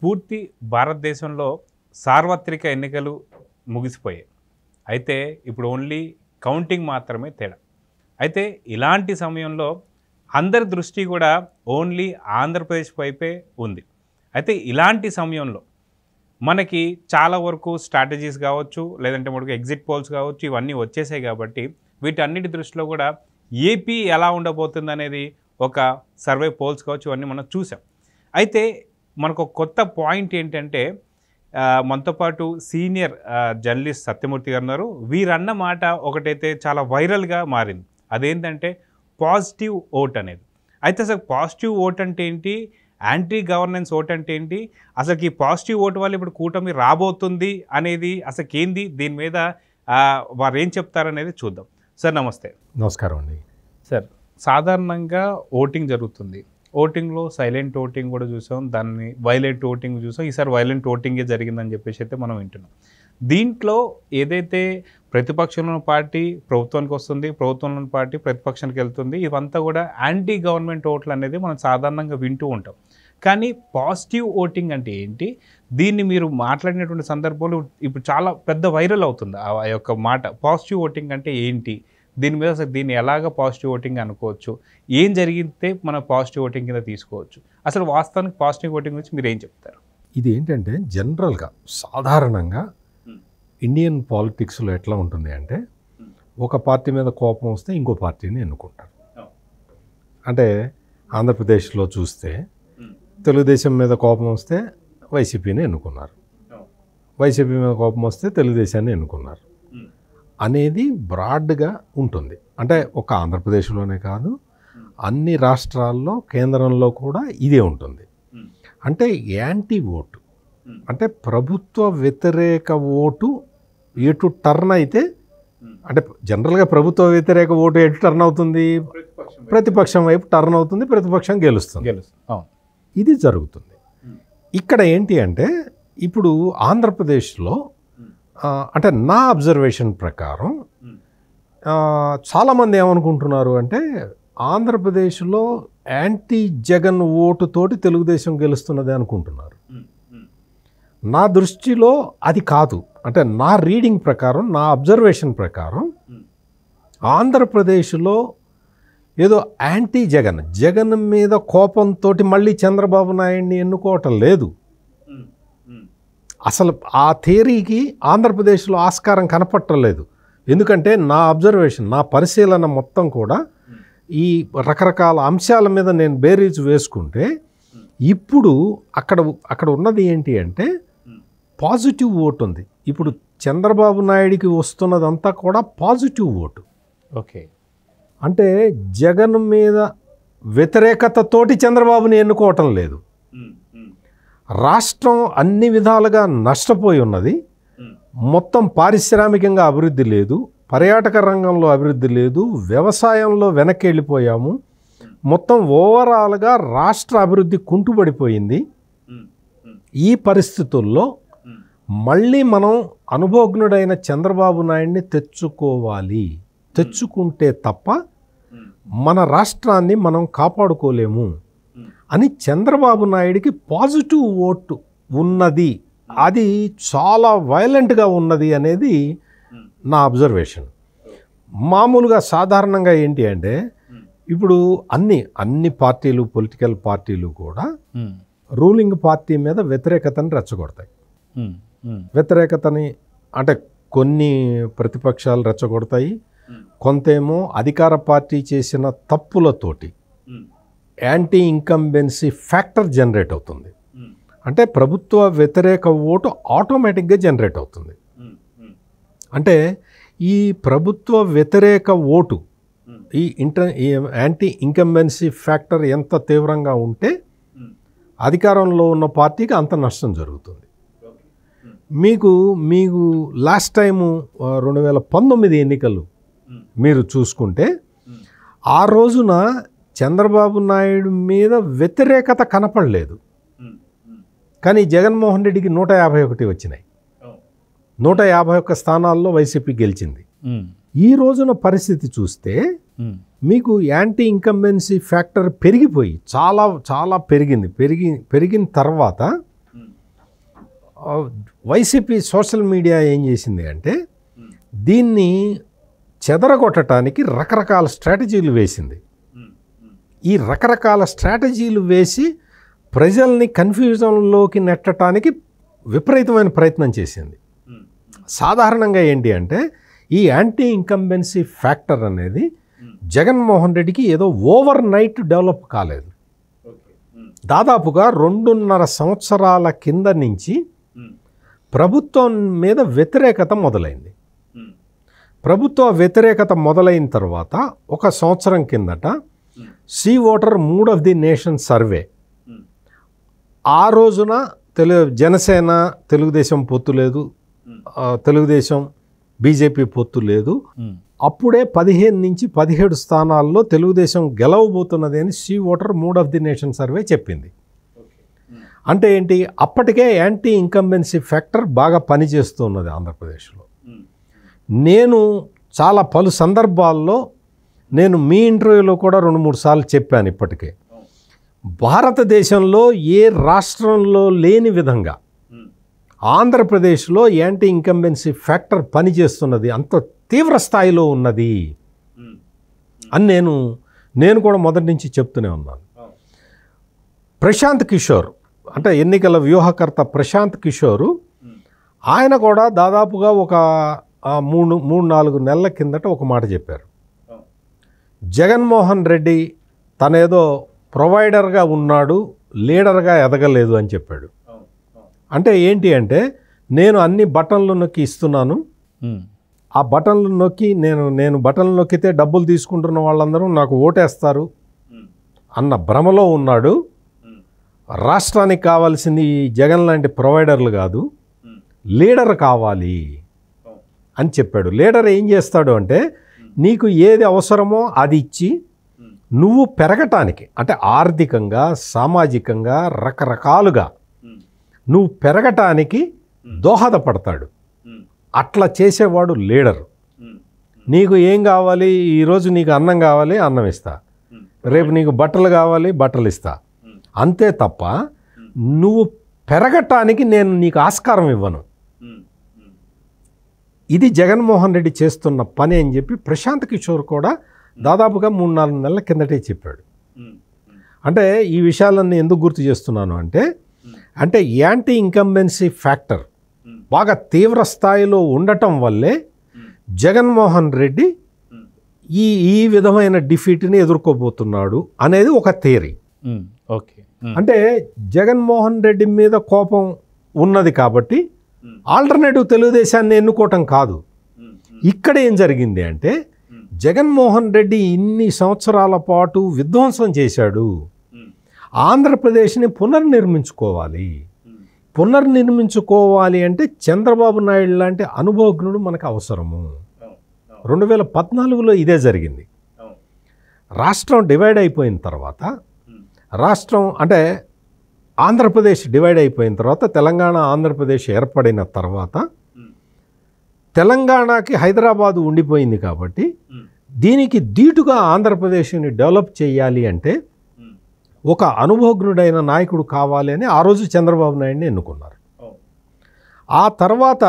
పూర్తి భారతదేశంలో సార్వత్రిక ఎన్నికలు ముగిసిపోయాయి. అయితే ఇప్పుడు ఓన్లీ కౌంటింగ్ మాత్రమే తేడా. అయితే ఇలాంటి సమయంలో అందరి దృష్టి కూడా ఓన్లీ ఆంధ్రప్రదేశ్ వైపే ఉంది. అయితే ఇలాంటి సమయంలో మనకి చాలా వరకు స్ట్రాటజీస్ కావచ్చు, లేదంటే మనకు ఎగ్జిట్ పోల్స్ కావచ్చు, ఇవన్నీ వచ్చేసాయి కాబట్టి వీటన్నిటి దృష్టిలో కూడా ఏపీ ఎలా ఉండబోతుంది అనేది ఒక సర్వే పోల్స్ కావచ్చు, ఇవన్నీ మనం చూసాం. అయితే మనకు కొత్త పాయింట్ ఏంటంటే మనతో పాటు సీనియర్ జర్నలిస్ట్ సత్యమూర్తి గారు ఉన్నారు. వీరన్న మాట ఒకటైతే చాలా వైరల్గా మారింది. అదేంటంటే పాజిటివ్ ఓట్ అనేది. అయితే అసలు పాజిటివ్ ఓట్ అంటే ఏంటి, యాంటీ గవర్నెన్స్ ఓట్ అంటే ఏంటి, అసలు ఈ పాజిటివ్ ఓట్ వల్ల ఇప్పుడు కూటమి రాబోతుంది అనేది అసలు ఏంది, దీని మీద వారు ఏం చెప్తారనేది చూద్దాం. సార్ నమస్తే. నమస్కారం అండి. సార్, సాధారణంగా ఓటింగ్ జరుగుతుంది. ఓటింగ్లో సైలెంట్ ఓటింగ్ కూడా చూసాం, దాన్ని వైలెంట్ ఓటింగ్ చూసాం. ఈసారి వైలెంట్ ఓటింగే జరిగిందని చెప్పేసి అయితే మనం వింటున్నాం. దీంట్లో ఏదైతే ప్రతిపక్షంలో పార్టీ ప్రభుత్వానికి వస్తుంది, ప్రభుత్వంలోని పార్టీ ప్రతిపక్షానికి వెళ్తుంది, ఇవంతా కూడా యాంటీ గవర్నమెంట్ ఓట్లు అనేది మనం సాధారణంగా వింటూ ఉంటాం. కానీ పాజిటివ్ ఓటింగ్ అంటే ఏంటి, దీన్ని మీరు మాట్లాడినటువంటి సందర్భంలో ఇప్పుడు చాలా పెద్ద వైరల్ అవుతుంది ఆ యొక్క మాట. పాజిటివ్ ఓటింగ్ అంటే ఏంటి, దీని మీద అసలు దీన్ని ఎలాగ పాజిటివ్ ఓటింగ్ అనుకోవచ్చు, ఏం జరిగితే మన పాజిటివ్ ఓటింగ్ కింద తీసుకోవచ్చు, అసలు వాస్తవానికి పాజిటివ్ ఓటింగ్ గురించి మీరు ఏం చెప్తారు? ఇది ఏంటంటే జనరల్గా సాధారణంగా ఇండియన్ పాలిటిక్స్లో ఎట్లా ఉంటుంది అంటే ఒక పార్టీ మీద కోపం వస్తే ఇంకో పార్టీని ఎన్నుకుంటారు. అంటే ఆంధ్రప్రదేశ్లో చూస్తే తెలుగుదేశం మీద కోపం వస్తే వైసీపీని ఎన్నుకున్నారు, వైసీపీ మీద కోపం వస్తే తెలుగుదేశాన్ని ఎన్నుకున్నారు అనేది బ్రాడ్గా ఉంటుంది. అంటే ఒక ఆంధ్రప్రదేశ్లోనే కాదు, అన్ని రాష్ట్రాల్లో కేంద్రంలో కూడా ఇదే ఉంటుంది. అంటే యాంటీ ఓటు అంటే ప్రభుత్వ వ్యతిరేక ఓటు ఎటు టర్న్ అయితే, అంటే జనరల్గా ప్రభుత్వ వ్యతిరేక ఓటు ఎటు టర్న్ అవుతుంది, ప్రతిపక్షం వైపు టర్న్ అవుతుంది, ప్రతిపక్షం గెలుస్తుంది. ఇది జరుగుతుంది. ఇక్కడ ఏంటి అంటే ఇప్పుడు ఆంధ్రప్రదేశ్లో అంటే నా అబ్జర్వేషన్ ప్రకారం చాలామంది ఏమనుకుంటున్నారు అంటే ఆంధ్రప్రదేశ్లో యాంటీ జగన్ ఓటుతోటి తెలుగుదేశం గెలుస్తున్నది అనుకుంటున్నారు. నా దృష్టిలో అది కాదు. అంటే నా రీడింగ్ ప్రకారం, నా అబ్జర్వేషన్ ప్రకారం ఆంధ్రప్రదేశ్లో ఏదో యాంటీ జగన్, జగన్ మీద కోపంతో మళ్ళీ చంద్రబాబు నాయుడిని ఎన్నుకోవటం లేదు. అసలు ఆ థియరీకి ఆంధ్రప్రదేశ్లో ఆస్కారం కనపట్టలేదు. ఎందుకంటే నా అబ్జర్వేషన్, నా పరిశీలన మొత్తం కూడా ఈ రకరకాల అంశాల మీద నేను బేరీజు వేసుకుంటే ఇప్పుడు అక్కడ ఉన్నది ఏంటి అంటే పాజిటివ్ ఓటు ఉంది. ఇప్పుడు చంద్రబాబు నాయుడికి వస్తున్నదంతా కూడా పాజిటివ్ ఓటు. ఓకే, అంటే జగన్ మీద వ్యతిరేకతతోటి చంద్రబాబుని ఎన్నుకోవటం లేదు. రాష్ట్రం అన్ని విధాలుగా నష్టపోయి ఉన్నది. మొత్తం పారిశ్రామికంగా అభివృద్ధి లేదు, పర్యాటక రంగంలో అభివృద్ధి లేదు, వ్యవసాయంలో వెనక్కి వెళ్ళిపోయాము. మొత్తం ఓవరాల్గా రాష్ట్ర అభివృద్ధి కుంటుపడిపోయింది. ఈ పరిస్థితుల్లో మళ్ళీ మనం అనుభవజ్ఞుడైన చంద్రబాబు నాయుడిని తెచ్చుకోవాలి. తెచ్చుకుంటే తప్ప మన రాష్ట్రాన్ని మనం కాపాడుకోలేము అని చంద్రబాబు నాయుడికి పాజిటివ్ ఓటు ఉన్నది, అది చాలా వైలెంట్గా ఉన్నది అనేది నా అబ్జర్వేషన్. మామూలుగా సాధారణంగా ఏంటి అంటే ఇప్పుడు అన్ని పార్టీలు, పొలిటికల్ పార్టీలు కూడా రూలింగ్ పార్టీ మీద వ్యతిరేకతని రెచ్చగొడతాయి. వ్యతిరేకతని అంటే కొన్ని ప్రతిపక్షాలు రెచ్చగొడతాయి, కొంతేమో అధికార పార్టీ చేసిన తప్పులతోటి యాంటీ ఇన్కంబెన్సీ ఫ్యాక్టర్ జనరేట్ అవుతుంది. అంటే ప్రభుత్వ వ్యతిరేక ఓటు ఆటోమేటిక్గా జనరేట్ అవుతుంది. అంటే ఈ ప్రభుత్వ వ్యతిరేక ఓటు, ఈ యాంటీ ఇన్కంబెన్సీ ఫ్యాక్టర్ ఎంత తీవ్రంగా ఉంటే అధికారంలో ఉన్న పార్టీకి అంత నష్టం జరుగుతుంది. మీకు లాస్ట్ టైము 2019 ఎన్నికలు మీరు చూసుకుంటే ఆ రోజున చంద్రబాబు నాయుడు మీద వ్యతిరేకత కనపడలేదు, కానీ జగన్మోహన్ రెడ్డికి 151 వచ్చినాయి. 151 స్థానాల్లో వైసీపీ గెలిచింది. ఈ రోజున పరిస్థితి చూస్తే మీకు యాంటీ ఇన్కంబెన్సీ ఫ్యాక్టర్ పెరిగిపోయి చాలా చాలా పెరిగిన తర్వాత వైసీపీ సోషల్ మీడియా ఏం చేసింది అంటే దీన్ని చెదరగొట్టడానికి రకరకాల స్ట్రాటజీలు వేసింది. ఈ రకరకాల స్ట్రాటజీలు వేసి ప్రజల్ని కన్ఫ్యూజన్లోకి నెట్టడానికి విపరీతమైన ప్రయత్నం చేసింది. సాధారణంగా ఏంటి అంటే ఈ యాంటీ ఇంకంబెన్సీ ఫ్యాక్టర్ అనేది జగన్మోహన్ రెడ్డికి ఏదో ఓవర్ నైట్ డెవలప్ కాలేదు. దాదాపుగా 2.5 సంవత్సరాల కింద నుంచి ప్రభుత్వం మీద వ్యతిరేకత మొదలైంది. ప్రభుత్వ వ్యతిరేకత మొదలైన తర్వాత 1 సంవత్సరం కిందట C Voter mood of the nation survey, ఆ రోజున జనసేన తెలుగుదేశం పొత్తు లేదు, తెలుగుదేశం బీజేపీ పొత్తు లేదు. అప్పుడే 15 నుంచి 17 స్థానాల్లో తెలుగుదేశం గెలవబోతున్నది అని C Voter mood of the nation survey చెప్పింది. అంటే ఏంటి, అప్పటికే యాంటీ ఇంకంబెన్సీ ఫ్యాక్టర్ బాగా పనిచేస్తున్నది ఆంధ్రప్రదేశ్లో. నేను చాలా పలు సందర్భాల్లో నేను మీ ఇంటర్వ్యూలో కూడా 2-3 సార్లు చెప్పాను. ఇప్పటికే భారతదేశంలో ఏ రాష్ట్రంలో లేని విధంగా ఆంధ్రప్రదేశ్లో యాంటీ ఇంకంబెన్సీ ఫ్యాక్టర్ పనిచేస్తున్నది, అంత తీవ్ర స్థాయిలో ఉన్నది అని నేను కూడా మొదటి నుంచి చెప్తూనే ఉన్నాను. ప్రశాంత్ కిషోర్ అంటే ఎన్నికల వ్యూహకర్త ప్రశాంత్ కిషోరు, ఆయన కూడా దాదాపుగా ఒక 3-4 నెలల కిందట ఒక మాట చెప్పారు. జగన్మోహన్ రెడ్డి తనేదో ప్రొవైడర్గా ఉన్నాడు, లీడర్గా ఎదగలేదు అని చెప్పాడు. అంటే ఏంటి అంటే, నేను అన్ని బటన్లు నొక్కి ఇస్తున్నాను, ఆ బటన్లు నొక్కి నేను బటన్లు నొక్కితే డబ్బులు తీసుకుంటున్న వాళ్ళందరూ నాకు ఓటేస్తారు అన్న భ్రమలో ఉన్నాడు. రాష్ట్రానికి కావాల్సింది జగన్ లాంటి ప్రొవైడర్లు కాదు, లీడర్ కావాలి అని చెప్పాడు. లీడర్ ఏం చేస్తాడు అంటే, నీకు ఏది అవసరమో అది ఇచ్చి నువ్వు పెరగటానికి, అంటే ఆర్థికంగా సామాజికంగా రకరకాలుగా నువ్వు పెరగటానికి దోహదపడతాడు. అట్లా చేసేవాడు లీడరు. నీకు ఏం కావాలి, ఈరోజు నీకు అన్నం కావాలి, అన్నం ఇస్తా, రేపు నీకు బట్టలు కావాలి, బట్టలు ఇస్తా, అంతే తప్ప నువ్వు పెరగటానికి నేను నీకు ఆస్కారం ఇవ్వను. ఇది జగన్మోహన్ రెడ్డి చేస్తున్న పని అని చెప్పి ప్రశాంత్ కిషోర్ కూడా దాదాపుగా 3-4 నెలల కిందటే చెప్పాడు. అంటే ఈ విషయాలన్నీ ఎందుకు గుర్తు చేస్తున్నాను అంటే యాంటీ ఇంకంబెన్సీ ఫ్యాక్టర్ బాగా తీవ్ర స్థాయిలో ఉండటం వల్లే జగన్మోహన్ రెడ్డి ఈ విధమైన డిఫీట్ని ఎదుర్కోబోతున్నాడు అనేది ఒక థియరీ. ఓకే, అంటే జగన్మోహన్ రెడ్డి మీద కోపం ఉన్నది కాబట్టి ఆల్టర్నేటివ్ తెలుగుదేశాన్ని ఎన్నుకోవటం కాదు. ఇక్కడ ఏం జరిగింది అంటే, జగన్మోహన్ రెడ్డి ఇన్ని సంవత్సరాల పాటు విధ్వంసం చేశాడు, ఆంధ్రప్రదేశ్ని పునర్నిర్మించుకోవాలి అంటే చంద్రబాబు నాయుడు లాంటి అనుభవజ్ఞుడు మనకు అవసరము. 2014లో ఇదే జరిగింది. రాష్ట్రం డివైడ్ అయిపోయిన తర్వాత, రాష్ట్రం అంటే ఆంధ్రప్రదేశ్ డివైడ్ అయిపోయిన తర్వాత, తెలంగాణ ఆంధ్రప్రదేశ్ ఏర్పడిన తర్వాత తెలంగాణకి హైదరాబాదు ఉండిపోయింది కాబట్టి దీనికి దీటుగా ఆంధ్రప్రదేశ్ని డెవలప్ చేయాలి అంటే ఒక అనుభవజ్ఞుడైన నాయకుడు కావాలి అని ఆ రోజు చంద్రబాబు నాయుడిని ఎన్నుకున్నారు. ఆ తర్వాత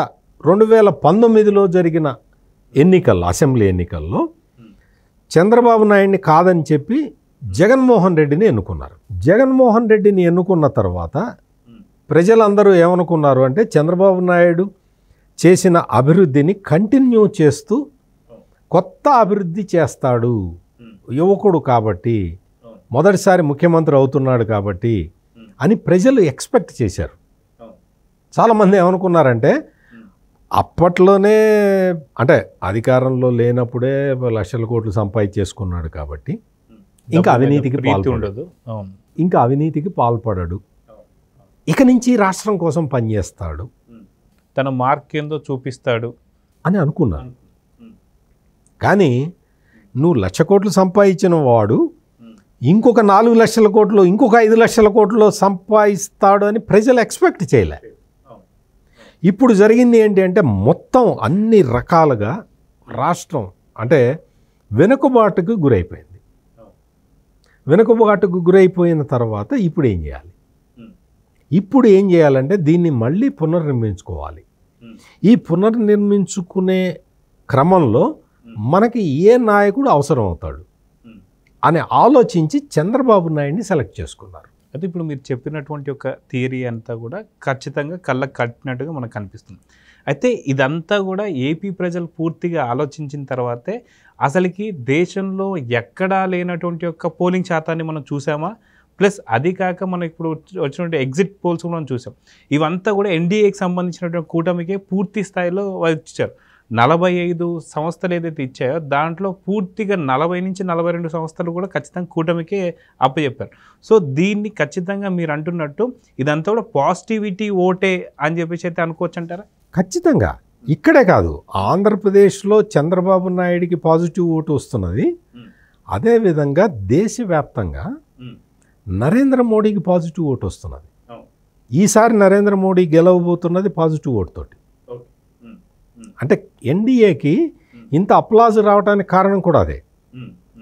2019లో జరిగిన ఎన్నికల్లో, అసెంబ్లీ ఎన్నికల్లో చంద్రబాబు నాయుడిని కాదని చెప్పి జగన్మోహన్ రెడ్డిని ఎన్నుకున్నారు. జగన్మోహన్ రెడ్డిని ఎన్నుకున్న తర్వాత ప్రజలందరూ ఏమనుకున్నారు అంటే, చంద్రబాబు నాయుడు చేసిన అభివృద్ధిని కంటిన్యూ చేస్తూ కొత్త అభివృద్ధి చేస్తాడు, యువకుడు కాబట్టి, మొదటిసారి ముఖ్యమంత్రి అవుతున్నాడు కాబట్టి అని ప్రజలు ఎక్స్పెక్ట్ చేశారు. చాలామంది ఏమనుకున్నారంటే, అప్పట్లోనే అంటే అధికారంలో లేనప్పుడే లక్షల కోట్లు సంపాదించేసుకున్నాడు కాబట్టి ఇంకా అవినీతికి పాల్పడడు, ఇక నుంచి రాష్ట్రం కోసం పనిచేస్తాడు, తన మార్క్ ఏందో చూపిస్తాడు అని అనుకున్నాను. కానీ నువ్వు 1,00,000 కోట్లు సంపాదించిన వాడు ఇంకొక 4 లక్షల కోట్లు, ఇంకొక 5 లక్షల కోట్లు సంపాదిస్తాడు అని ప్రజలు ఎక్స్పెక్ట్ చేయలే. ఇప్పుడు జరిగింది ఏంటి అంటే, మొత్తం అన్ని రకాలుగా రాష్ట్రం అంటే వెనుకబాటుకు గురైపోయింది. వెనుకబాటుకు గురైపోయిన తర్వాత ఇప్పుడు ఏం చేయాలి? ఇప్పుడు ఏం చేయాలంటే దీన్ని మళ్ళీ పునర్నిర్మించుకోవాలి. ఈ పునర్నిర్మించుకునే క్రమంలో మనకి ఏ నాయకుడు అవసరం అవుతాడు అని ఆలోచించి చంద్రబాబు నాయుడిని సెలెక్ట్ చేసుకున్నారు. అయితే ఇప్పుడు మీరు చెప్పినటువంటి ఒక థియరీ అంతా కూడా ఖచ్చితంగా కళ్ళకు కట్టినట్టుగా మనకు కనిపిస్తుంది. అయితే ఇదంతా కూడా ఏపీ ప్రజలు పూర్తిగా ఆలోచించిన తర్వాతే అసలుకి దేశంలో ఎక్కడా లేనటువంటి యొక్క పోలింగ్ శాతాన్ని మనం చూసామా, ప్లస్ అది కాక మనం ఇప్పుడు వచ్చినటువంటి ఎగ్జిట్ పోల్స్ కూడా మనం చూసాం. ఇవంతా కూడా ఎన్డీఏకి సంబంధించినటువంటి కూటమికే పూర్తి స్థాయిలో ఇచ్చారు. 45 సంస్థలు ఏదైతే ఇచ్చాయో దాంట్లో పూర్తిగా 40 నుంచి 42 సంస్థలు కూడా ఖచ్చితంగా కూటమికే అప్పచెప్పారు. సో దీన్ని ఖచ్చితంగా మీరు అంటున్నట్టు ఇదంతా కూడా పాజిటివిటీ ఓటే అని చెప్పేసి అయితే అనుకోవచ్చు అంటారా? ఖచ్చితంగా. ఇక్కడే కాదు, ఆంధ్రప్రదేశ్లో చంద్రబాబు నాయుడికి పాజిటివ్ ఓటు వస్తున్నది. అదేవిధంగా దేశవ్యాప్తంగా నరేంద్ర మోడీకి పాజిటివ్ ఓటు వస్తున్నది. ఈసారి నరేంద్ర మోడీ గెలవబోతున్నది పాజిటివ్ ఓటుతోటి. అంటే ఎన్డీఏకి ఇంత అప్లాజ్ రావడానికి కారణం కూడా అదే.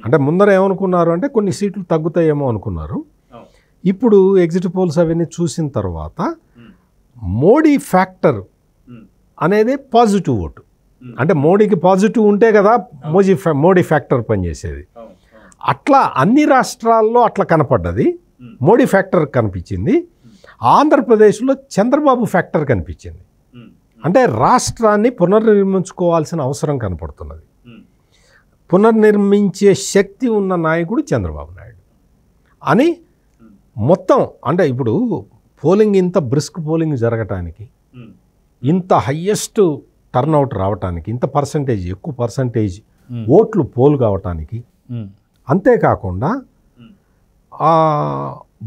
అంటే ముందర ఏమనుకున్నారు అంటే కొన్ని సీట్లు తగ్గుతాయేమో అనుకున్నారు. ఇప్పుడు ఎగ్జిట్ పోల్స్ అవన్నీ చూసిన తర్వాత మోడీ ఫ్యాక్టర్ అనేది పాజిటివ్ ఓటు. అంటే మోడీకి పాజిటివ్ ఉంటే కదా మోడీ ఫ్యాక్టర్ పనిచేసేది. అట్లా అన్ని రాష్ట్రాల్లో అట్లా కనపడ్డది. మోడీ ఫ్యాక్టర్ కనిపించింది. ఆంధ్రప్రదేశ్లో చంద్రబాబు ఫ్యాక్టర్ కనిపించింది. అంటే రాష్ట్రాన్ని పునర్నిర్మించుకోవాల్సిన అవసరం కనపడుతున్నది. పునర్నిర్మించే శక్తి ఉన్న నాయకుడు చంద్రబాబు నాయుడు అని మొత్తం. అంటే ఇప్పుడు పోలింగ్ ఇంత బ్రిస్క్ పోలింగ్ జరగటానికి, ఇంత హయ్యెస్ట్ టర్న్అవుట్ రావటానికి, ఇంత పర్సంటేజ్ ఎక్కువ పర్సంటేజ్ ఓట్లు పోలు కావటానికి, అంతేకాకుండా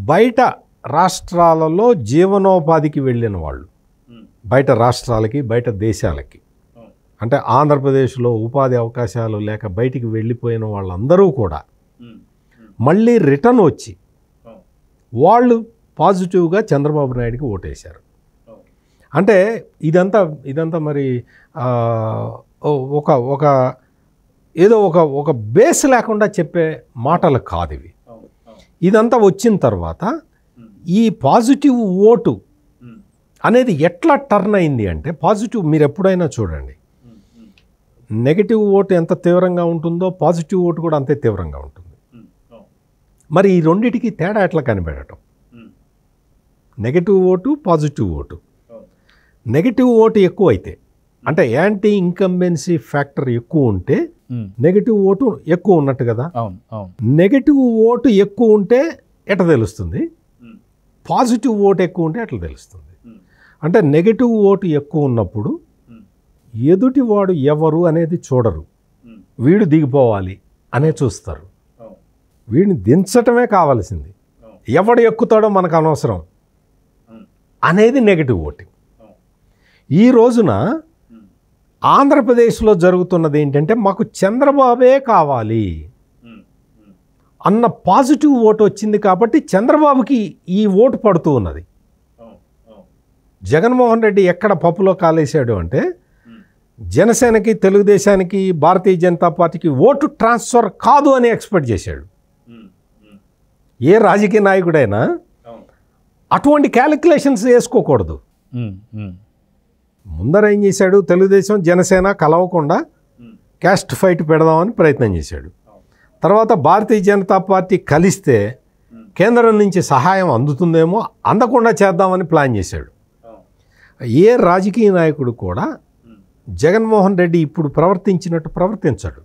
బయట రాష్ట్రాలలో జీవనోపాధికి వెళ్ళిన వాళ్ళు, బయట రాష్ట్రాలకి బయట దేశాలకి, అంటే ఆంధ్రప్రదేశ్లో ఉపాధి అవకాశాలు లేక బయటికి వెళ్ళిపోయిన వాళ్ళందరూ కూడా మళ్ళీ రిటర్న్ వచ్చి వాళ్ళు పాజిటివ్గా చంద్రబాబు నాయుడికి ఓటేశారు. అంటే ఇదంతా మరి ఒక ఏదో ఒక బేస్ లేకుండా చెప్పే మాటలు కాదు ఇవి. ఇదంతా వచ్చిన తర్వాత ఈ పాజిటివ్ ఓటు అనేది ఎట్లా టర్న్ అయింది అంటే, పాజిటివ్ మీరు ఎప్పుడైనా చూడండి, నెగటివ్ ఓటు ఎంత తీవ్రంగా ఉంటుందో పాజిటివ్ ఓటు కూడా అంతే తీవ్రంగా ఉంటుంది. మరి ఈ రెండిటికి తేడా ఎట్లా కనిపెట్టడం? Negative vote, positive vote. Negative vote ఎక్కువ అయితే, అంటే యాంటీ ఇన్కంబెన్సీ ఫ్యాక్టర్ ఎక్కువ ఉంటే నెగటివ్ ఓటు ఎక్కువ ఉన్నట్టు కదా. నెగటివ్ ఓటు ఎక్కువ ఉంటే ఎట తెలుస్తుంది, పాజిటివ్ ఓటు ఎక్కువ ఉంటే ఎట్లా తెలుస్తుంది? అంటే నెగటివ్ ఓటు ఎక్కువ ఉన్నప్పుడు ఎదుటివాడు ఎవరు అనేది చూడరు, వీడు దిగిపోవాలి అనే చూస్తారు. వీడిని దించటమే కావాల్సింది, ఎవడు ఎక్కుతాడో మనకు అనవసరం అనేది నెగటివ్ ఓటింగ్. ఈ రోజున ఆంధ్రప్రదేశ్లో జరుగుతున్నది ఏంటంటే, మాకు చంద్రబాబే కావాలి అన్న పాజిటివ్ ఓటు వచ్చింది కాబట్టి చంద్రబాబుకి ఈ ఓటు పడుతూ ఉన్నది. జగన్మోహన్ రెడ్డి ఎక్కడ పప్పులో కాలేశాడు అంటే, జనసేనకి, తెలుగుదేశానికి, భారతీయ జనతా పార్టీకి ఓటు ట్రాన్స్ఫర్ కాదు అని ఎక్స్పెక్ట్ చేశాడు. ఏ రాజకీయ నాయకుడైనా అటువంటి క్యాలిక్యులేషన్స్ వేసుకోకూడదు. ముందర ఏం చేశాడు, తెలుగుదేశం జనసేన కలవకుండా క్యాస్ట్ ఫైట్ పెడదామని ప్రయత్నం చేశాడు. తర్వాత భారతీయ జనతా పార్టీ కలిస్తే కేంద్రం నుంచి సహాయం అందుతుందేమో, అందకుండా చేద్దామని ప్లాన్ చేశాడు. ఏ రాజకీయ నాయకుడు కూడా జగన్మోహన్ రెడ్డి ఇప్పుడు ప్రవర్తించినట్టు ప్రవర్తించాడు.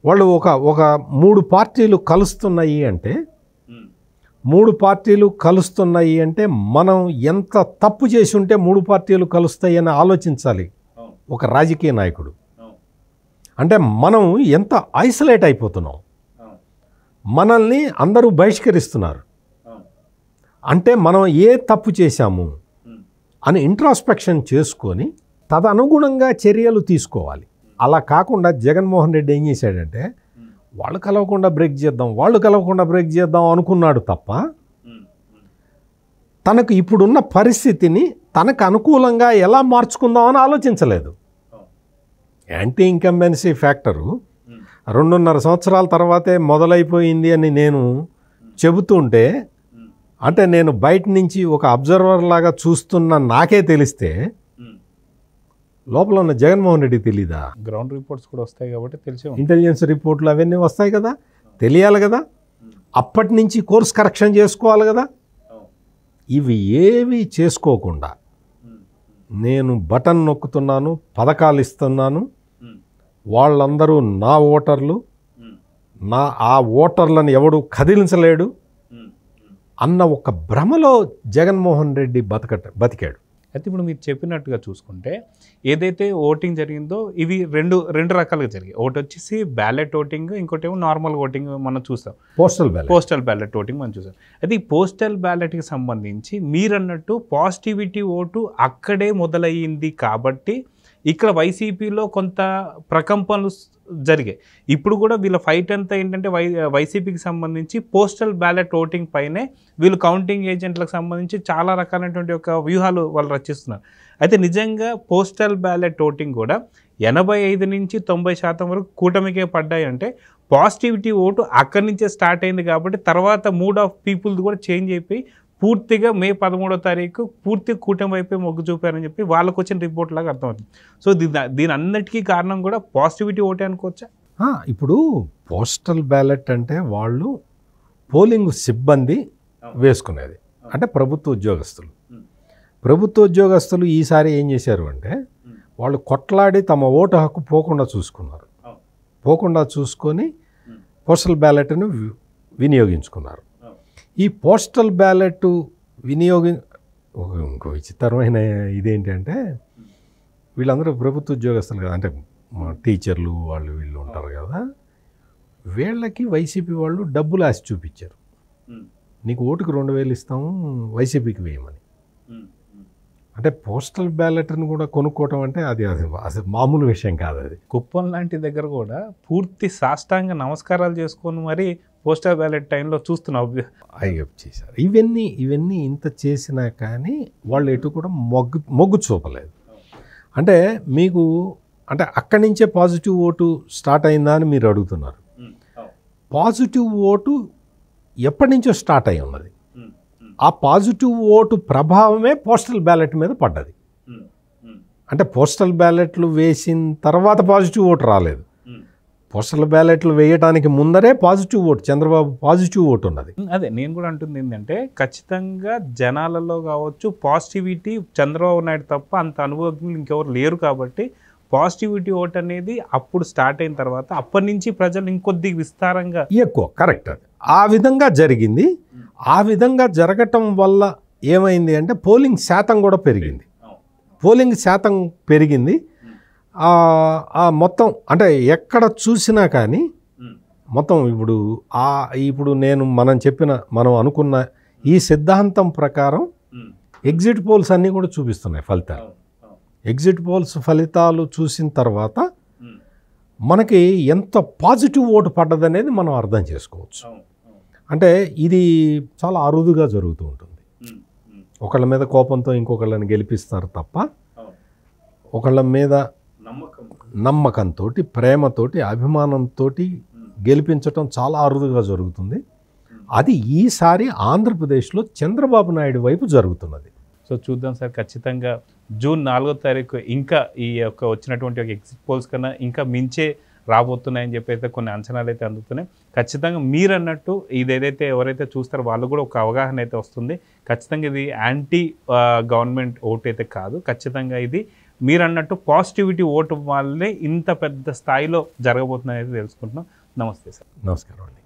వాళ్ళు ఒక 3 పార్టీలు కలుస్తున్నాయి అంటే, 3 పార్టీలు కలుస్తున్నాయి అంటే మనం ఎంత తప్పు చేసి ఉంటే 3 పార్టీలు కలుస్తాయి అని ఆలోచించాలి ఒక రాజకీయ నాయకుడు. అంటే మనం ఎంత ఐసోలేట్ అయిపోతున్నాం, మనల్ని అందరూ బహిష్కరిస్తున్నారు అంటే మనం ఏ తప్పు చేశాము అని ఇంట్రాస్పెక్షన్ చేసుకొని తదనుగుణంగా చర్యలు తీసుకోవాలి. అలా కాకుండా జగన్మోహన్ రెడ్డి ఏం చేశాడంటే, వాళ్ళు కలవకుండా బ్రేక్ చేద్దాం అనుకున్నాడు తప్ప, తనకు ఇప్పుడున్న పరిస్థితిని తనకు అనుకూలంగా ఎలా మార్చుకుందామని ఆలోచించలేదు. యాంటీ ఇన్కంబెన్సీ ఫ్యాక్టరు 2.5 సంవత్సరాల తర్వాతే మొదలైపోయింది అని నేను చెబుతుంటే అంటే నేను బయట నుంచి ఒక అబ్జర్వర్ లాగా చూస్తున్న నాకే తెలిస్తే లోపల ఉన్న జగన్మోహన్ రెడ్డి తెలీదా? గ్రౌండ్ రిపోర్ట్స్ కూడా వస్తాయి కాబట్టి తెలిసే ఇంటెలిజెన్స్ రిపోర్ట్లు అవన్నీ వస్తాయి కదా, తెలియాలి కదా, అప్పటి నుంచి కోర్స్ కరెక్షన్ చేసుకోవాలి కదా. ఇవి ఏవి చేసుకోకుండా నేను బటన్ నొక్కుతున్నాను, పథకాలు ఇస్తున్నాను, వాళ్ళందరూ నా ఓటర్లు, ఆ ఓటర్లను ఎవడు కదిలించలేడు అన్న ఒక భ్రమలో జగన్మోహన్ రెడ్డి బతికాడు. అయితే ఇప్పుడు మీరు చెప్పినట్టుగా చూసుకుంటే ఏదైతే ఓటింగ్ జరిగిందో ఇవి రెండు రకాలుగా జరిగాయి. ఒకటి వచ్చేసి బ్యాలెట్ ఓటింగ్, ఇంకోటి ఏమో నార్మల్ ఓటింగ్ మనం చూస్తాం, పోస్టల్ బ్యాలెట్ ఓటింగ్ మనం చూసాం. అయితే ఈ పోస్టల్ బ్యాలెట్కి సంబంధించి మీరన్నట్టు పాజిటివిటీ ఓటు అక్కడే మొదలయ్యింది కాబట్టి ఇక్కడ వైసీపీలో కొంత ప్రకంపనలు జరిగాయి. ఇప్పుడు కూడా వీళ్ళ ఫైట్ అంతా ఏంటంటే వైసీపీకి సంబంధించి పోస్టల్ బ్యాలెట్ ఓటింగ్ పైనే వీళ్ళు కౌంటింగ్ ఏజెంట్లకు సంబంధించి చాలా రకాలైనటువంటి ఒక వ్యూహాలు వాళ్ళు రచిస్తున్నారు. అయితే నిజంగా పోస్టల్ బ్యాలెట్ ఓటింగ్ కూడా 85 నుంచి 90% వరకు కూటమికే పడ్డాయి. అంటే పాజిటివిటీ ఓటు అక్కడి నుంచే స్టార్ట్ అయింది కాబట్టి తర్వాత మూడ్ ఆఫ్ పీపుల్ది కూడా చేంజ్ అయిపోయి పూర్తిగా మే 13వ తారీఖు పూర్తిగా కూటమి వైపే మొగ్గు చూపారని చెప్పి వాళ్ళకు వచ్చిన రిపోర్ట్ లాగా అర్థమవుతుంది. సో దీని అన్నిటికీ కారణం కూడా పాజిటివిటీ ఓటే అనుకోవచ్చా? ఇప్పుడు పోస్టల్ బ్యాలెట్ అంటే వాళ్ళు పోలింగ్ సిబ్బంది వేసుకునేది, అంటే ప్రభుత్వ ఉద్యోగస్తులు ఈసారి ఏం చేశారు అంటే వాళ్ళు కొట్లాడి తమ ఓటు హక్కు పోకుండా చూసుకొని పోస్టల్ బ్యాలెట్ను వినియోగించుకున్నారు. ఈ పోస్టల్ బ్యాలెట్ ఇంకో విచిత్రమైన ఇదేంటంటే వీళ్ళందరూ ప్రభుత్వ ఉద్యోగస్తులు కదా, అంటే టీచర్లు వీళ్ళు ఉంటారు కదా, వీళ్ళకి వైసీపీ వాళ్ళు డబ్బులు ఆశ చూపించారు. నీకు ఓటుకు 2000 ఇస్తాము, వైసీపీకి వేయమని. అంటే పోస్టల్ బ్యాలెట్ని కూడా కొనుక్కోవటం అంటే అది అసలు మామూలు విషయం కాదు. అది కుప్పం లాంటి దగ్గర కూడా పూర్తి సాష్టాంగ నమస్కారాలు చేసుకొని మరి పోస్టల్ బ్యాలెట్ టైంలో చూస్తున్నాం చేశారు. ఇవన్నీ ఇంత చేసినా కానీ వాళ్ళు ఎటు కూడా మొగ్గు చూపలేదు. అంటే మీకు అంటే అక్కడి నుంచే పాజిటివ్ ఓటు స్టార్ట్ అయిందా అని మీరు అడుగుతున్నారు. పాజిటివ్ ఓటు ఎప్పటి నుంచో స్టార్ట్ అయి ఉన్నది. ఆ పాజిటివ్ ఓటు ప్రభావమే పోస్టల్ బ్యాలెట్ మీద పడ్డది. అంటే పోస్టల్ బ్యాలెట్లు వేసిన తర్వాత పాజిటివ్ ఓటు రాలేదు. పోస్టల్ బ్యాలెట్లు వేయడానికి ముందరే positive vote, Chandrababu positive vote ఉన్నది. అదే నేను కూడా అంటుంది ఏంటంటే ఖచ్చితంగా జనాలలో కావచ్చు పాజిటివిటీ చంద్రబాబు నాయుడు తప్ప అంత అనుభవజ్ఞులు ఇంకెవరు లేరు కాబట్టి పాజిటివిటీ ఓట్ అనేది అప్పుడు స్టార్ట్ అయిన తర్వాత అప్పటి నుంచి ప్రజలు ఇంకొద్ది విస్తారంగా ఎక్కువ కరెక్ట్ అది ఆ విధంగా జరిగింది. ఆ విధంగా జరగటం వల్ల ఏమైంది అంటే పోలింగ్ శాతం కూడా పెరిగింది. మొత్తం అంటే ఎక్కడ చూసినా కానీ మొత్తం ఇప్పుడు మనం అనుకున్న ఈ సిద్ధాంతం ప్రకారం ఎగ్జిట్ పోల్స్ అన్నీ కూడా చూపిస్తున్నాయి ఫలితాలు. ఎగ్జిట్ పోల్స్ ఫలితాలు చూసిన తర్వాత మనకి ఎంత పాజిటివ్ ఓటు పడ్డదనేది మనం అర్థం చేసుకోవచ్చు. అంటే ఇది చాలా అరుదుగా జరుగుతూ ఉంటుంది. ఒకళ్ళ మీద కోపంతో ఇంకొకళ్ళని గెలిపిస్తారు తప్ప ఒకళ్ళ మీద నమ్మకంతో, ప్రేమతోటి, అభిమానంతో గెలిపించటం చాలా అరుదుగా జరుగుతుంది. అది ఈసారి ఆంధ్రప్రదేశ్లో చంద్రబాబు నాయుడు వైపు జరుగుతున్నది. సో చూద్దాం సార్, ఖచ్చితంగా జూన్ 4వ తారీఖు ఇంకా ఈ యొక్క వచ్చినటువంటి ఒక ఎగ్జిట్ పోల్స్ కన్నా ఇంకా మించే రాబోతున్నాయని చెప్పి అయితే కొన్ని అంచనాలు అయితే అందుతున్నాయి. ఖచ్చితంగా మీరు అన్నట్టు ఇదేదైతే ఎవరైతే చూస్తారో వాళ్ళు కూడా ఒక అవగాహన అయితే వస్తుంది. ఖచ్చితంగా ఇది యాంటీ గవర్నమెంట్ ఓటు అయితే కాదు, ఖచ్చితంగా ఇది మీరు అన్నట్టు పాజిటివిటీ ఓటు వల్లే ఇంత పెద్ద స్థాయిలో జరగబోతుందని అయితే తెలుసుకుంటున్నాం. నమస్తే సార్. నమస్కారం అండి.